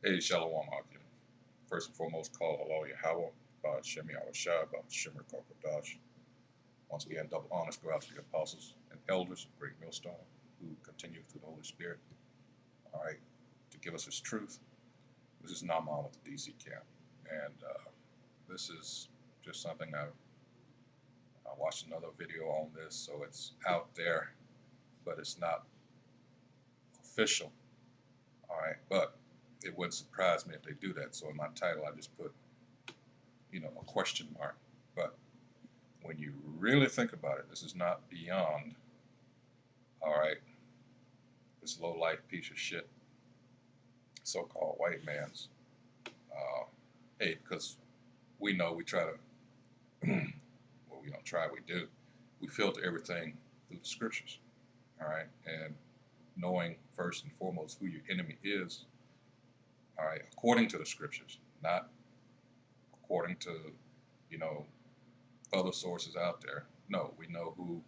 Hey, Shalom Akim. First and foremost, call Allah Yahweh, Shem Yahushua, Shemar Kokodash. Once again, double honors go out to the apostles and elders of Great Millstone who continue through the Holy Spirit, all right, to give us His truth. This is Naaman with the DC camp. And this is just something I watched another video on this, so it's out there, but it's not official, all right, but it wouldn't surprise me if they do that. So in my title, I just put, a question mark. But when you really think about it, this is not beyond, all right, this low-life piece of shit, so-called white man's, hey, because we know we try to, well, we don't try, we do. We filter everything through the scriptures, all right, and knowing first and foremost who your enemy is, all right, according to the scriptures, not according to, other sources out there. No, we know who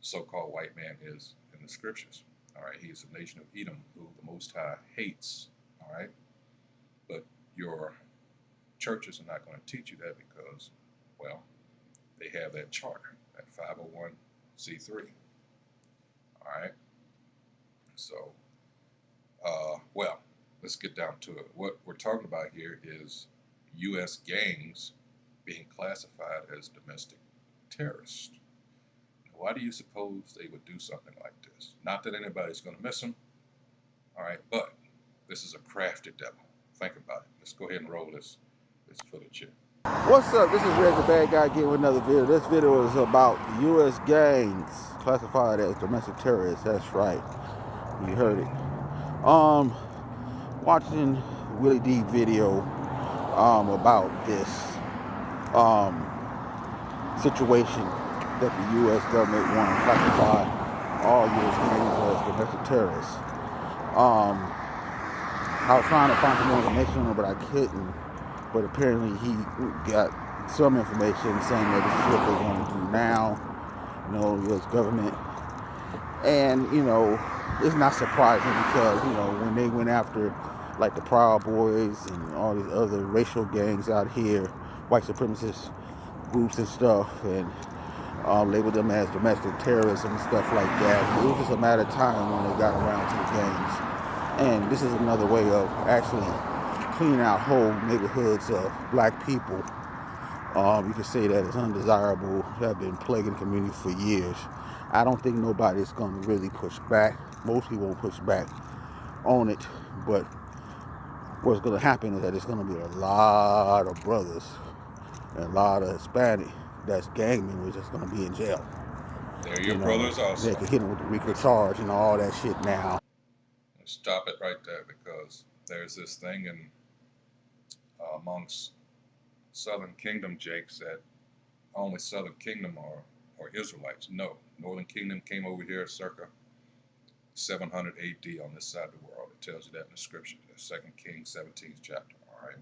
so-called white man is in the scriptures. All right, he's the nation of Edom, who the Most High hates. All right, but your churches are not going to teach you that because, well, they have that charter, that 501c3. All right, so, well, let's get down to it. What we're talking about here is U.S. gangs being classified as domestic terrorists. Why do you suppose they would do something like this? Not that anybody's going to miss them, all right, but this is a crafty devil. Think about it. Let's go ahead and roll this footage here. What's up? This is Red the Bad Guy getting with another video. This video is about U.S. gangs classified as domestic terrorists. That's right. You heard it. Watching Willie D video about this situation that the U.S. government want to classify all U.S. gangs as domestic terrorists. I was trying to find some more information on it, but I couldn't. But apparently he got some information saying that this is what they're going to do now, U.S. government. And, it's not surprising because, when they went after, like, the Proud Boys and all these other racial gangs out here, white supremacist groups and stuff, and labeled them as domestic terrorism and stuff like that. It was just a matter of time when they got around to the gangs. And this is another way of actually cleaning out whole neighborhoods of black people. You could say that it's undesirable, have been plaguing the community for years. I don't think nobody's going to really push back. Mostly won't push back on it. But what's going to happen is that there's going to be a lot of brothers and a lot of Hispanic that's gang members that's going to be in jail. They're your brothers also. They can hit them with the RICO charge and all that shit now. Stop it right there, because there's this thing amongst Southern Kingdom jakes that only Southern Kingdom are Israelites. No, Northern Kingdom came over here circa 700 AD on this side of the world. It tells you that in the scriptures. That's 2 Kings 17th chapter, all right?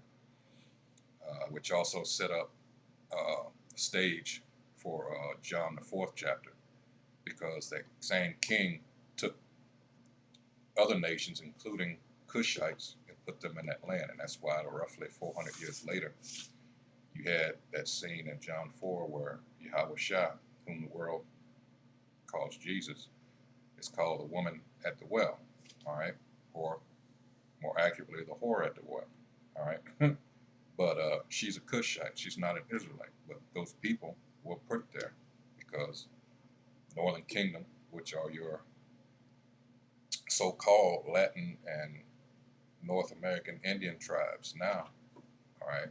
Which also set up the stage for John the 4th chapter, because that same king took other nations, including Cushites, and put them in that land. And that's why roughly 400 years later, you had that scene in John 4 where Yahushua, whom the world calls Jesus, is called the woman at the well, all right? Or more accurately, the whore at the well, all right? But she's a Cushite. She's not an Israelite. But those people were put there because Northern Kingdom, which are your so-called Latin and North American Indian tribes now, all right,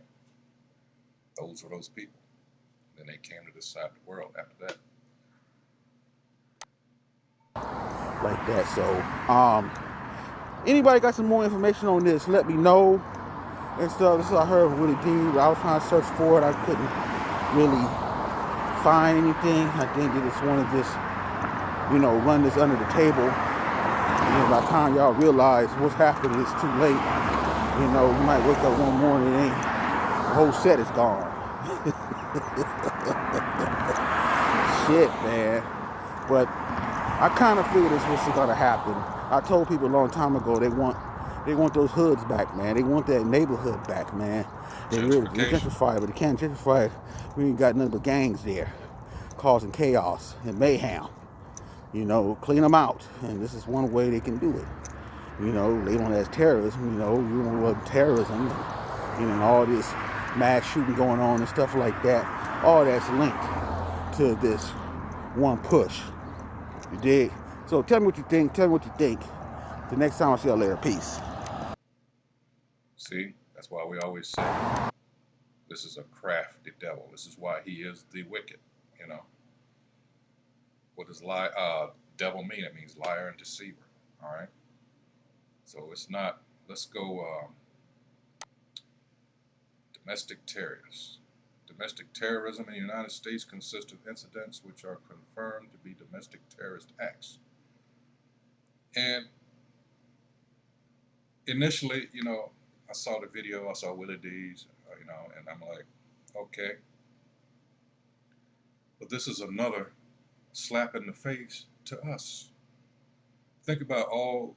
those were those people. Then they came to this side of the world after that. Like that. So, anybody got some more information on this, let me know and stuff. This is what I heard Willie D. I was trying to search for it. I couldn't really find anything. I think they just wanted this, run this under the table. And by the time y'all realize what's happening, it's too late. You might wake up one morning and the whole set is gone. Shit, man. But I kind of figured this was going to happen. I told people a long time ago they want They want those hoods back, man. They want that neighborhood back, man. They really Gentrification. gentrify, but they can't gentrify it. We ain't got nothing but gangs there, causing chaos and mayhem. You know, clean them out, and this is one way they can do it. You know, label it as terrorism. You know what terrorism, you know, and all this mass shooting going on and stuff like that. All that's linked to this one push. You dig? So tell me what you think. Tell me what you think. The next time I see you later. Peace. See, that's why we always say this is a crafty devil. This is why he is the wicked. You know, what does devil mean? It means liar and deceiver. All right. So it's not. Let's go. Domestic terrorists. Domestic terrorism in the United States consists of incidents which are confirmed to be domestic terrorist acts. And initially, you know, I saw the video, I saw Willie D's, you know, and I'm like, okay. But this is another slap in the face to us. Think about all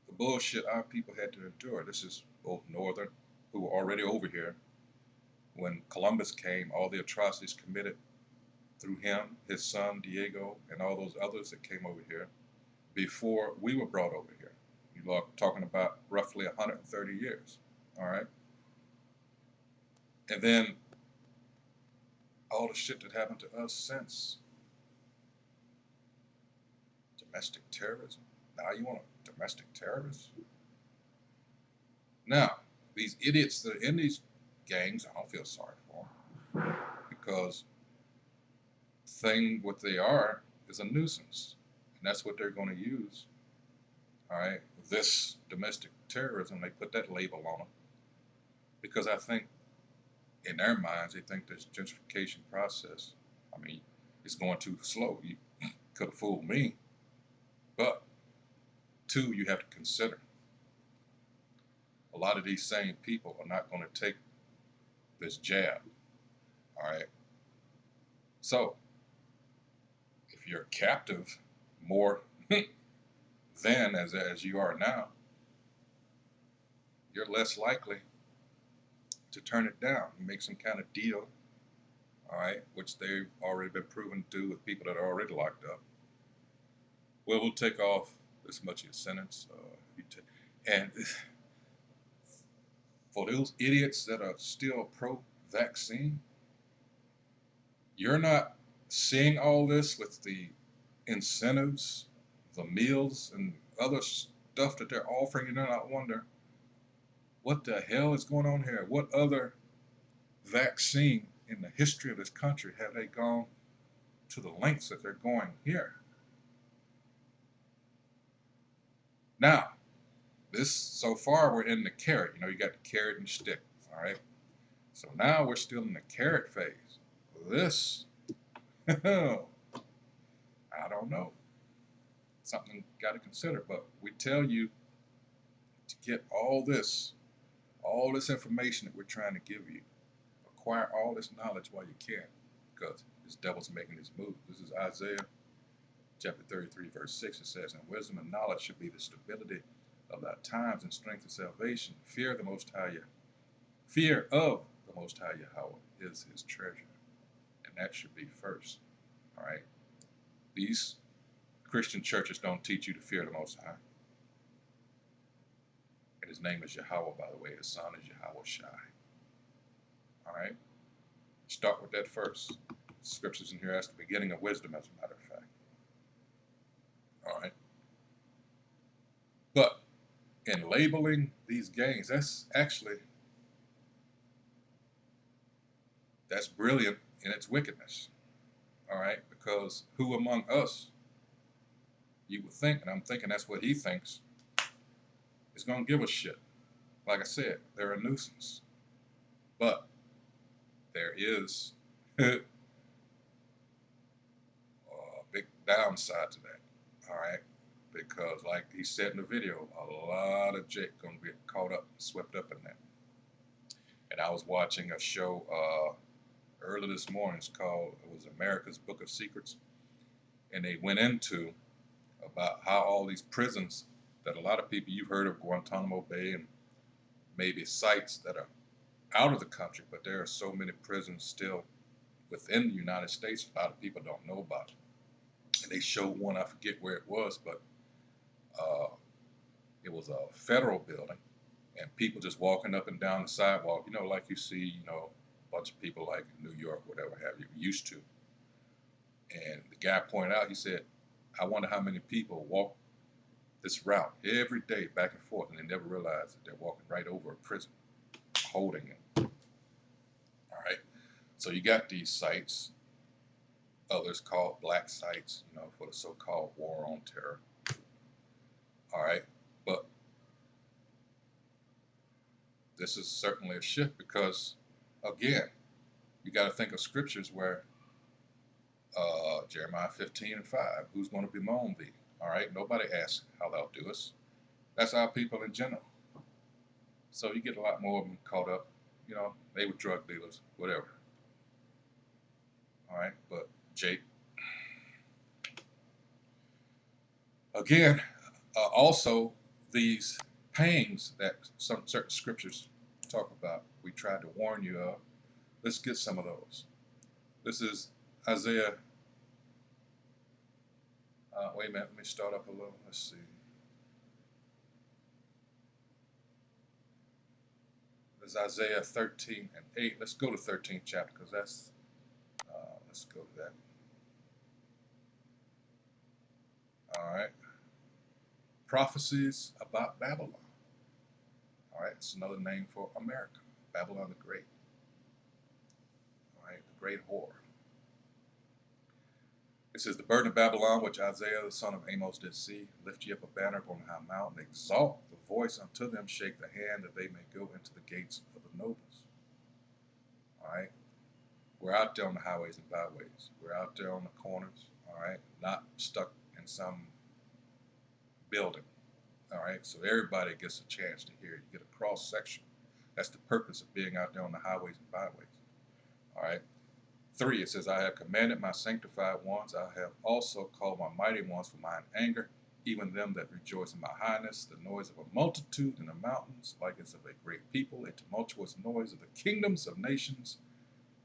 the bullshit our people had to endure. This is both Northern, who were already over here. When Columbus came, all the atrocities committed through him, his son Diego, and all those others that came over here before we were brought over here. You are talking about roughly 130 years, all right? And then all the shit that happened to us since. Domestic terrorism. Now you want a domestic terrorist? Now, these idiots that are in these gangs, I don't feel sorry for them because what they are is a nuisance, and that's what they're going to use. All right, this domestic terrorism, they put that label on them because I think in their minds they think this gentrification process, I mean, it's going too slow. You could have fooled me, but two, you have to consider a lot of these same people are not going to take this jab. All right. So if you're captive more then as you are now, you're less likely to turn it down. You make some kind of deal, all right, which they've already been proven to do with people that are already locked up. Well, we'll take off this much of your sentence. And for those idiots that are still pro-vaccine, you're not seeing all this with the incentives, the meals, and other stuff that they're offering. You know, I wonder what the hell is going on here? What other vaccine in the history of this country have they gone to the lengths that they're going here? Now, this so far we're in the carrot. You know, you got the carrot and stick. All right. So now we're still in the carrot phase. This, I don't know. Something you got to consider. But we tell you to get all this information that we're trying to give you. Acquire all this knowledge while you can, because this devil's making his move. This is Isaiah chapter 33, verse 6. It says, "And wisdom and knowledge should be the stability of thy times and strength of salvation. Fear of the Most High Yahweh is his treasure." And that should be first. All right. These Christian churches don't teach you to fear the Most High. And his name is Yahweh, by the way. His son is Yahweh Shai. All right. Start with that first. Scriptures in here as the beginning of wisdom, as a matter of fact. All right. But in labeling these gangs, that's brilliant in its wickedness. All right. Because who among us, you would think, and I'm thinking that's what he thinks, is going to give a shit. Like I said, they're a nuisance. But there is a big downside to that. All right. Because like he said in the video, a lot of Jake going to get caught up, swept up in that. And I was watching a show early this morning. It was America's Book of Secrets. And they went into about how all these prisons that a lot of people, you've heard of Guantanamo Bay and maybe sites that are out of the country, but there are so many prisons still within the United States, a lot of people don't know about it. And they showed one, I forget where it was, but uh, it was a federal building, and people just walking up and down the sidewalk, like you see, a bunch of people like in New York, whatever have you, used to. And the guy pointed out, he said, I wonder how many people walk this route every day back and forth, and they never realize that they're walking right over a prison, holding it. All right. So you got these sites, others called black sites, for the so-called war on terror. All right. But this is certainly a shift because, again, you got to think of scriptures where Jeremiah 15:5, who's going to bemoan thee? All right. Nobody asks how thou doest. That's our people in general. So you get a lot more of them caught up, they were drug dealers, whatever. All right. But Jake, again, also these pangs that some certain scriptures talk about, we tried to warn you of. Let's get some of those. This is Isaiah. Wait a minute, let me start up a little. Let's see. There's Isaiah 13:8. Let's go to 13th chapter because that's, let's go to that. All right. Prophecies about Babylon. All right, it's another name for America, Babylon the Great. All right, the great whore. It says, the burden of Babylon, which Isaiah the son of Amos did see, lift ye up a banner upon the high mountain, exalt the voice unto them, shake the hand, that they may go into the gates of the nobles. All right, we're out there on the highways and byways. We're out there on the corners, all right, not stuck in some building. All right, so everybody gets a chance to hear. You get a cross section. That's the purpose of being out there on the highways and byways. All right. 3, it says, I have commanded my sanctified ones. I have also called my mighty ones for mine anger, even them that rejoice in my highness. The noise of a multitude in the mountains, like as of a great people, a tumultuous noise of the kingdoms of nations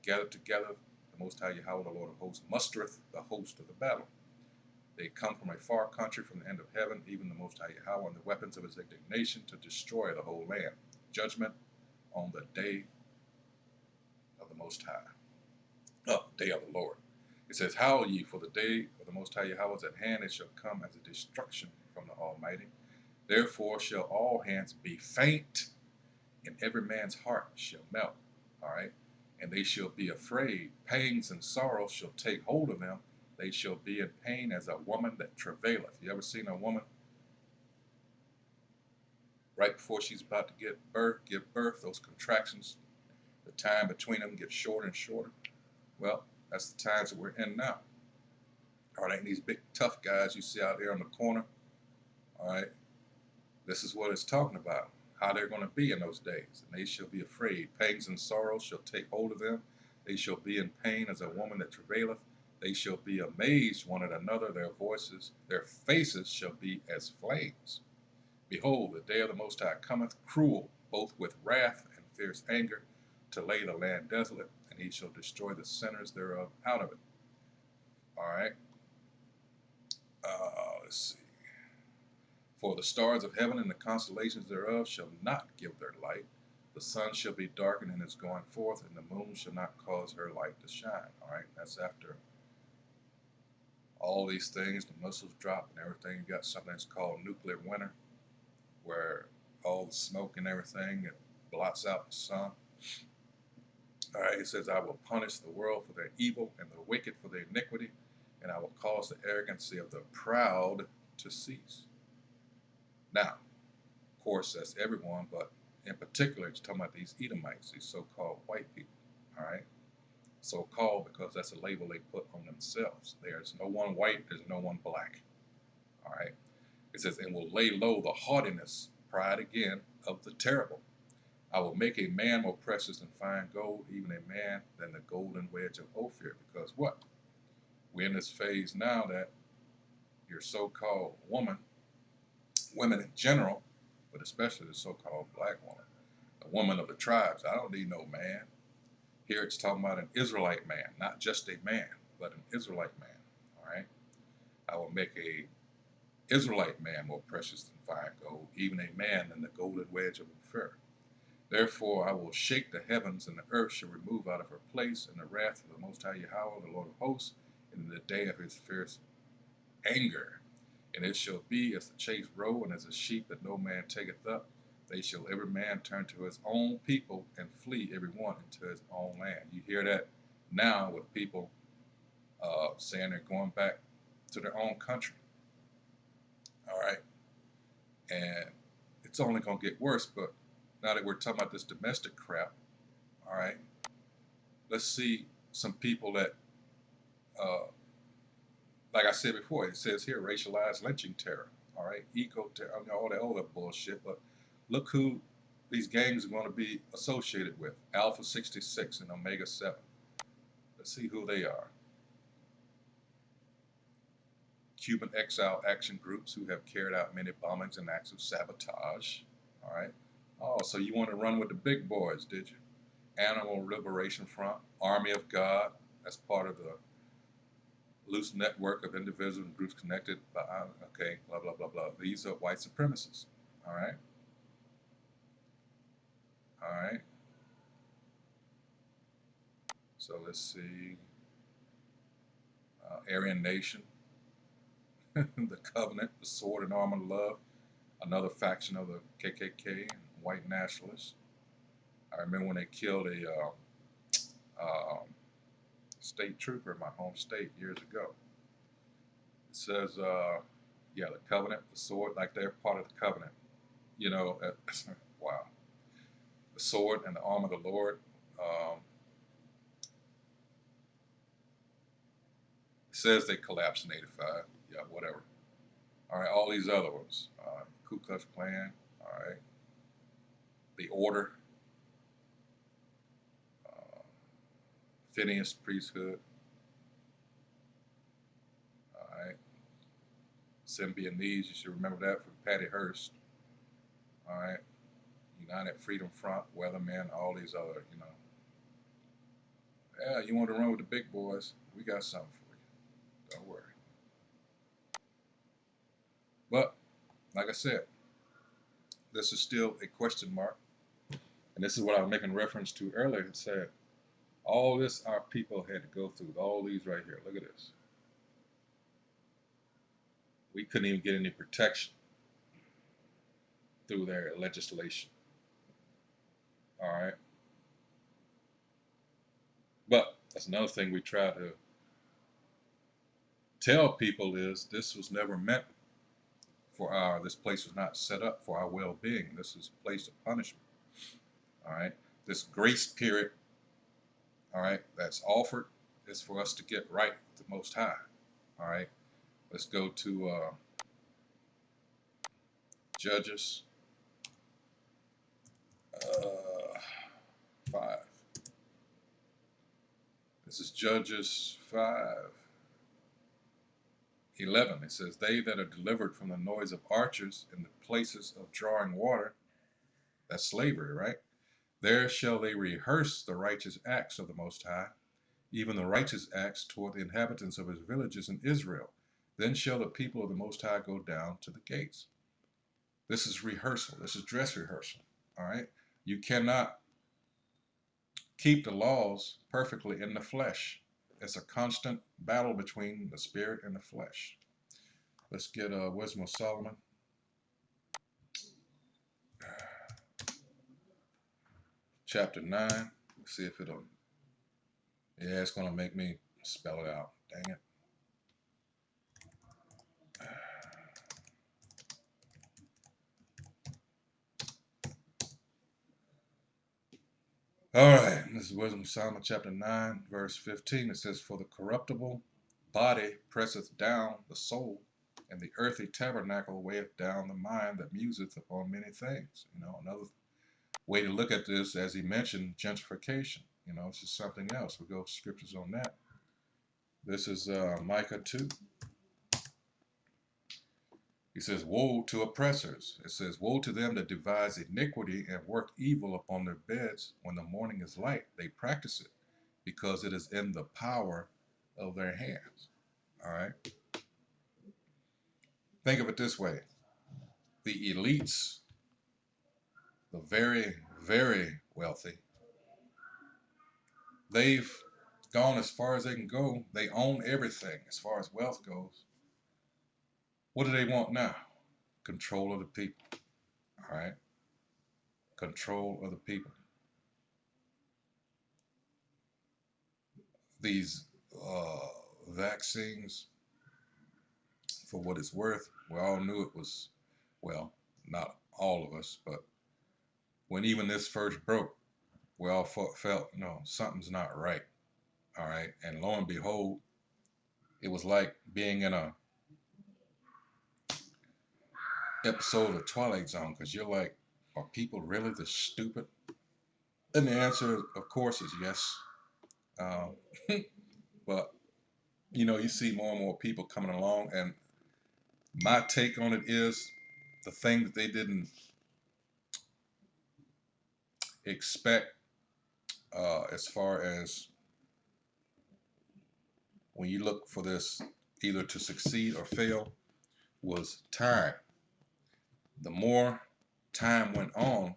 gathered together. The Most High Yahweh, the Lord of hosts, mustereth the host of the battle. They come from a far country, from the end of heaven, even the Most High Yahweh, and the weapons of his indignation to destroy the whole land. Judgment on the day of the Most High. Day of the Lord. It says, howl ye, for the day of the Most High Yahweh is at hand. It shall come as a destruction from the Almighty. Therefore shall all hands be faint, and every man's heart shall melt. All right. And they shall be afraid. Pangs and sorrows shall take hold of them. They shall be in pain as a woman that travaileth. You ever seen a woman right before she's about to give birth, those contractions, the time between them gets shorter and shorter? Well, that's the times that we're in now. All right, and these big tough guys you see out there on the corner, all right, this is what it's talking about, how they're going to be in those days. And they shall be afraid. Pangs and sorrows shall take hold of them. They shall be in pain as a woman that travaileth. They shall be amazed one at another. Their faces shall be as flames. Behold, the day of the Most High cometh, cruel, both with wrath and fierce anger, to lay the land desolate, and he shall destroy the sinners thereof out of it. All right. Let's see. For the stars of heaven and the constellations thereof shall not give their light. The sun shall be darkened in its going forth, and the moon shall not cause her light to shine. All right. That's after all these things, the missiles drop and everything. You got something that's called nuclear winter, where all the smoke and everything, it blots out the sun. All right, it says, I will punish the world for their evil and the wicked for their iniquity, and I will cause the arrogancy of the proud to cease. Now, of course, that's everyone, but in particular, it's talking about these Edomites, these so-called white people. All right, so-called because that's a label they put on themselves. There's no one white, there's no one black. All right, it says, and will lay low the haughtiness, pride again, of the terrible. I will make a man more precious than fine gold, even a man than the golden wedge of Ophir. Because what? We're in this phase now that your so-called woman women in general, but especially the so-called black woman, a woman of the tribes. I don't need no man. Here it's talking about an Israelite man, not just a man, but an Israelite man. All right. I will make a Israelite man more precious than fine gold, even a man than the golden wedge of Ophir. Therefore I will shake the heavens, and the earth shall remove out of her place, in the wrath of the Most High Yahweh, the Lord of hosts, in the day of his fierce anger. And it shall be as the chased roe, and as a sheep that no man taketh up. They shall every man turn to his own people, and flee every one into his own land. You hear that now with people saying they're going back to their own country. All right. And it's only going to get worse. But now that we're talking about this domestic crap, all right, let's see some people that, like I said before, it says here racialized lynching terror, all right, eco terror, I mean, all that other bullshit. But look who these gangs are going to be associated with: Alpha 66 and Omega 7. Let's see who they are. Cuban exile action groups who have carried out many bombings and acts of sabotage. All right. Oh, so you want to run with the big boys, did you? Animal Liberation Front, Army of God. That's part of the loose network of individuals and groups connected by, okay, blah, blah, blah, blah. These are white supremacists. All right. All right. So let's see. Aryan Nation, the Covenant, the Sword and Arm of Love, another faction of the KKK and white nationalists. I remember when they killed a state trooper in my home state years ago. It says, yeah, the Covenant, the Sword, like they're part of the Covenant. You know, wow. The Sword and the Arm of the Lord. It says they collapsed in '85. Yeah, whatever. All right, all these other ones. Ku Klux Klan. All right. The Order. Phineas priesthood. All right. Symbionese, you should remember that from Patty Hearst. All right. United Freedom Front, Weathermen, all these other, you know. Yeah, you want to run with the big boys? We got something for you. Don't worry. But, like I said, this is still a question mark. And this is what I was making reference to earlier. It said, all this our people had to go through, all these right here. Look at this. We couldn't even get any protection through their legislation. All right. But that's another thing we try to tell people is this was never meant for this place was not set up for our well-being. This is a place of punishment. All right. This grace period, all right, that's offered is for us to get right with the Most High. All right. Let's go to Judges 5. This is Judges 5:11. It says, they that are delivered from the noise of archers in the places of drawing water, that's slavery, right? There shall they rehearse the righteous acts of the Most High, even the righteous acts toward the inhabitants of his villages in Israel. Then shall the people of the Most High go down to the gates. This is rehearsal. This is dress rehearsal. All right. You cannot keep the laws perfectly in the flesh. It's a constant battle between the spirit and the flesh. Let's get Wisdom of Solomon. Chapter 9. Let's see if it'll. Yeah, it's going to make me spell it out. Dang it. All right, this is Wisdom of Solomon, chapter 9, verse 15. It says, for the corruptible body presseth down the soul, and the earthly tabernacle weigheth down the mind that museth upon many things. You know, another way to look at this, as he mentioned, gentrification. You know, it's just something else. We'll go scriptures on that. This is Micah 2. He says, woe to oppressors. It says, woe to them that devise iniquity and work evil upon their beds. When the morning is light, they practice it, because it is in the power of their hands. All right. Think of it this way. The elites, the very, very wealthy, they've gone as far as they can go. They own everything as far as wealth goes. What do they want now? Control of the people. All right. Control of the people. These vaccines, for what it's worth, we all knew it was, well, not all of us, but when even this first broke, we all felt, something's not right. All right. And lo and behold, it was like being in a episode of Twilight Zone, because you're like, are people really this stupid? And the answer, of course, is yes. But, you see more and more people coming along, and my take on it is the thing that they didn't expect, as far as when you look for this either to succeed or fail, was time. The more time went on,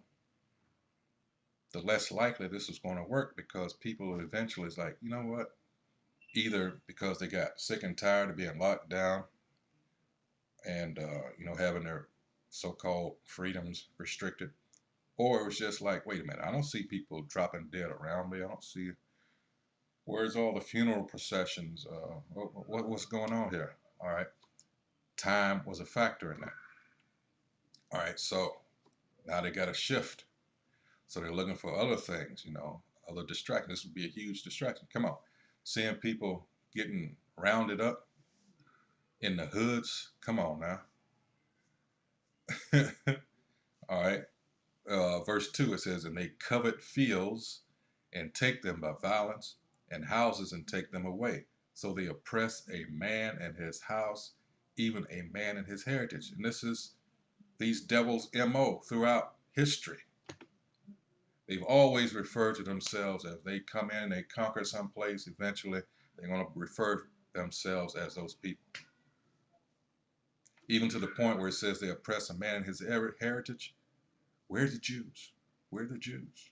the less likely this was going to work, because people eventually is like, you know what? Either because they got sick and tired of being locked down and, having their so-called freedoms restricted, or it was just like, wait a minute, I don't see people dropping dead around me. I don't see, where's all the funeral processions? What's going on here? All right. Time was a factor in that. All right. So now they got a shift. So they're looking for other things, other distractions. This would be a huge distraction. Come on. Seeing people getting rounded up in the hoods. Come on now. All right. Verse 2, it says, and they covet fields and take them by violence, and houses and take them away. So they oppress a man and his house, even a man and his heritage. And this is these devils' MO throughout history. They've always referred to themselves as they come in, they conquer someplace, eventually they're going to refer themselves as those people. Even to the point where it says they oppress a man and his heritage. Where's the Jews? Where are the Jews?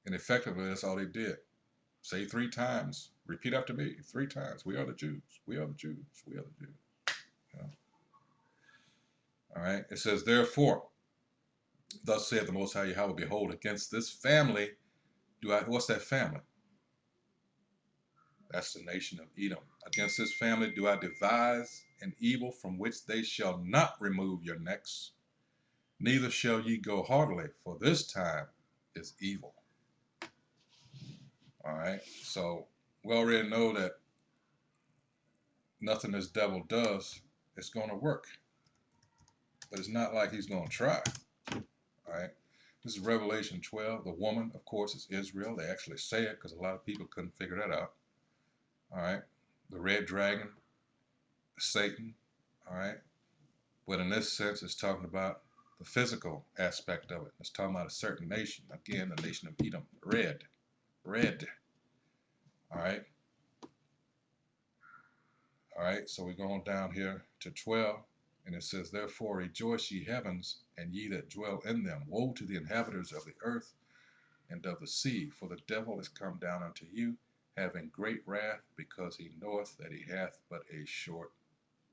And effectively, that's all they did. Say 3 times. Repeat after me 3 times. We are the Jews. We are the Jews. We are the Jews. All right. It says, therefore, thus saith the Most High Yahweh, behold, against this family what's that family? That's the nation of Edom. Against this family do I devise an evil from which they shall not remove your necks, neither shall ye go heartily, for this time is evil. All right. So we already know that nothing this devil does is going to work. But it's not like he's going to try. All right. This is Revelation 12. The woman, of course, is Israel. They actually say it because a lot of people couldn't figure that out. All right. The red dragon, Satan. All right. But in this sense, it's talking about the physical aspect of it. It's talking about a certain nation. Again, the nation of Edom. Red. All right. All right. So we're going down here to 12. And it says, therefore rejoice, ye heavens, and ye that dwell in them. Woe to the inhabitants of the earth and of the sea, for the devil is come down unto you, having great wrath, because he knoweth that he hath but a short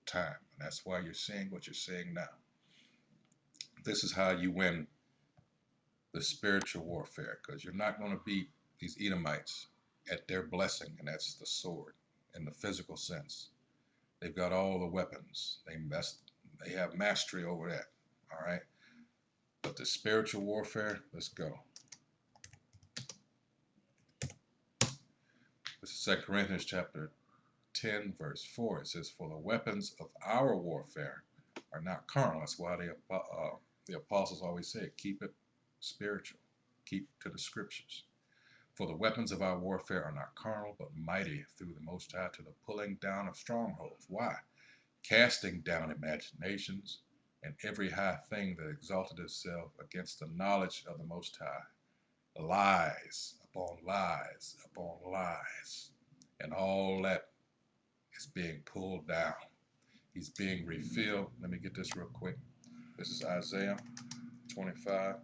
time. And that's why you're seeing what you're seeing now. This is how you win the spiritual warfare, because you're not going to beat these Edomites at their blessing, and that's the sword in the physical sense. They've got all the weapons. They have mastery over that. All right. But the spiritual warfare, let's go. This is 2 Corinthians chapter 10, verse 4. It says, for the weapons of our warfare are not carnal. That's why the apostles always say, keep it spiritual. Keep to the scriptures. For the weapons of our warfare are not carnal, but mighty through the Most High to the pulling down of strongholds. Why? Casting down imaginations and every high thing that exalted itself against the knowledge of the Most High. Lies upon lies upon lies. And all that is being pulled down. He's being refilled. Let me get this real quick. This is Isaiah 25,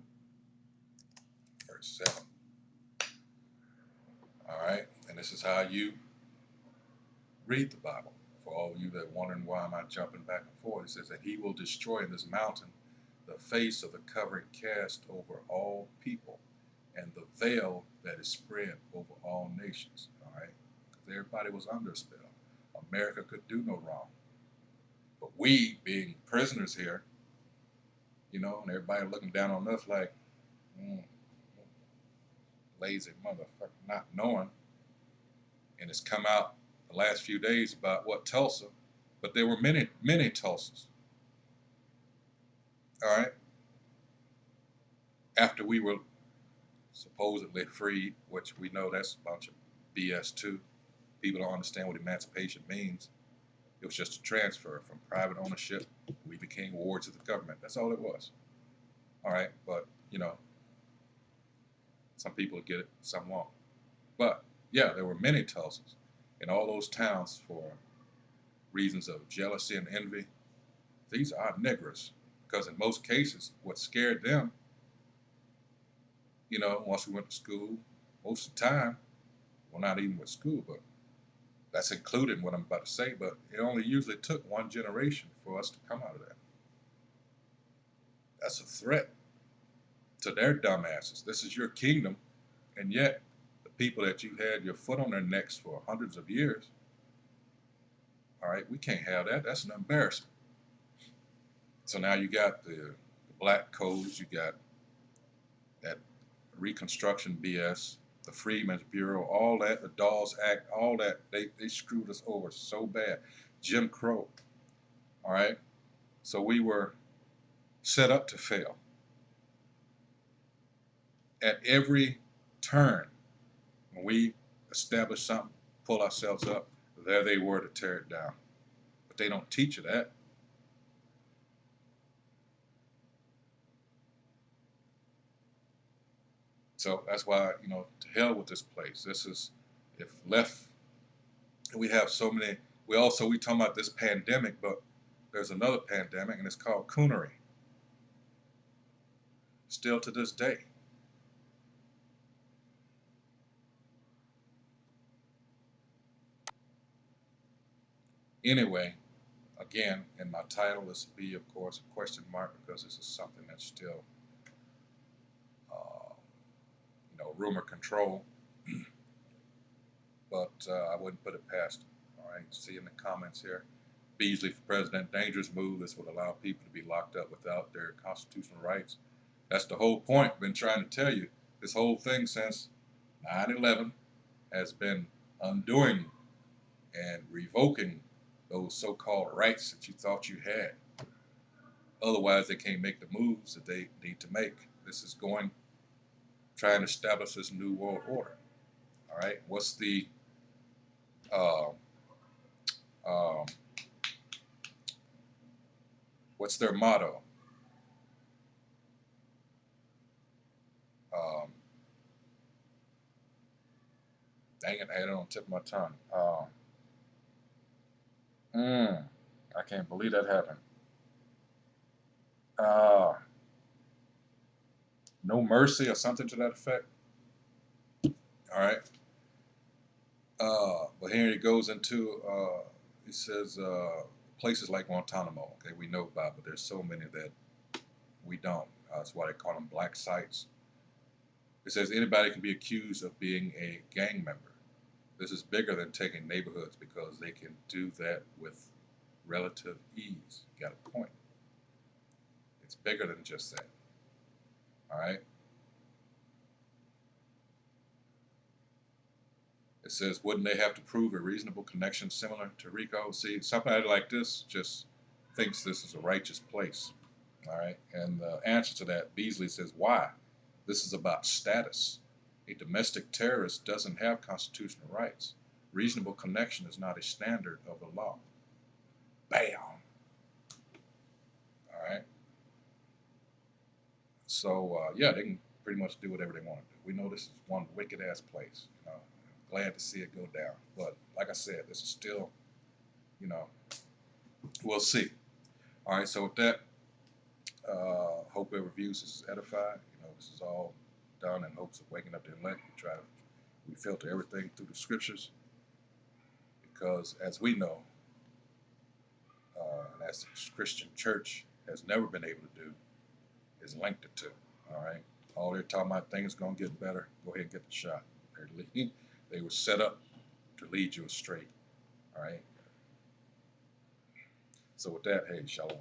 verse 7. All right, and this is how you read the Bible. For all of you that are wondering why am I jumping back and forth, it says that he will destroy in this mountain the face of the covering cast over all people and the veil that is spread over all nations. All right, because everybody was under a spell. America could do no wrong. But we, being prisoners here, and everybody looking down on us like, lazy motherfucker, not knowing. And it's come out the last few days about what Tulsa, but there were many, many Tulsas. All right. After we were supposedly freed, which we know that's a bunch of BS too. People don't understand what emancipation means. It was just a transfer from private ownership. We became wards of the government. That's all it was. All right. But, some people get it, some won't. But, yeah, there were many Tulsas in all those towns for reasons of jealousy and envy. These are niggers, because in most cases, what scared them, once we went to school, most of the time, well, not even with school, but that's included in what I'm about to say, but it only usually took one generation for us to come out of that. That's a threat to their dumbasses. This is your kingdom, and yet the people that you had your foot on their necks for hundreds of years, all right, we can't have that. That's an embarrassment. So now you got the black codes, you got that Reconstruction BS, the Freedmen's Bureau, all that, the Dawes Act, all that, they screwed us over so bad. Jim Crow, all right? So we were set up to fail. At every turn, when we establish something, pull ourselves up, there they were to tear it down. But they don't teach you that. So that's why, to hell with this place. This is, if left, we have so many, we talking about this pandemic, but there's another pandemic, and it's called coonery. Still to this day. Anyway, again, in my title, this will be, of course, a question mark, because this is something that's still, rumor control. But I wouldn't put it past them. All right, see in the comments here. Beasley for president, dangerous move. This would allow people to be locked up without their constitutional rights. That's the whole point. I've been trying to tell you. This whole thing since 9/11 has been undoing and revoking those so-called rights that you thought you had. Otherwise, they can't make the moves that they need to make. This is trying to establish this new world order. All right, what's the what's their motto? Dang it, I had it on the tip of my tongue. I can't believe that happened. No mercy or something to that effect. All right. But here it goes into, it says places like Guantanamo. Okay, we know about, but there's so many that we don't. That's why they call them black sites. It says anybody can be accused of being a gang member. This is bigger than taking neighborhoods, because they can do that with relative ease. Got a point. It's bigger than just that. All right. It says, wouldn't they have to prove a reasonable connection similar to RICO? See, somebody like this just thinks this is a righteous place. All right. And the answer to that, Beasley says, why? This is about status. A domestic terrorist doesn't have constitutional rights. Reasonable connection is not a standard of the law. Bam. All right. So yeah, they can pretty much do whatever they want to do. We know this is one wicked ass place. You know, glad to see it go down. But like I said, this is still, you know, we'll see. All right. So with that, hope whoever views this is edified. You know, this is all done in hopes of waking up the elect. We filter everything through the scriptures because, as we know, and as the Christian church has never been able to do, is linked it to. All right. All they're talking about things gonna get better. Go ahead and get the shot. They were set up to lead you astray. All right. So with that, hey, shalom.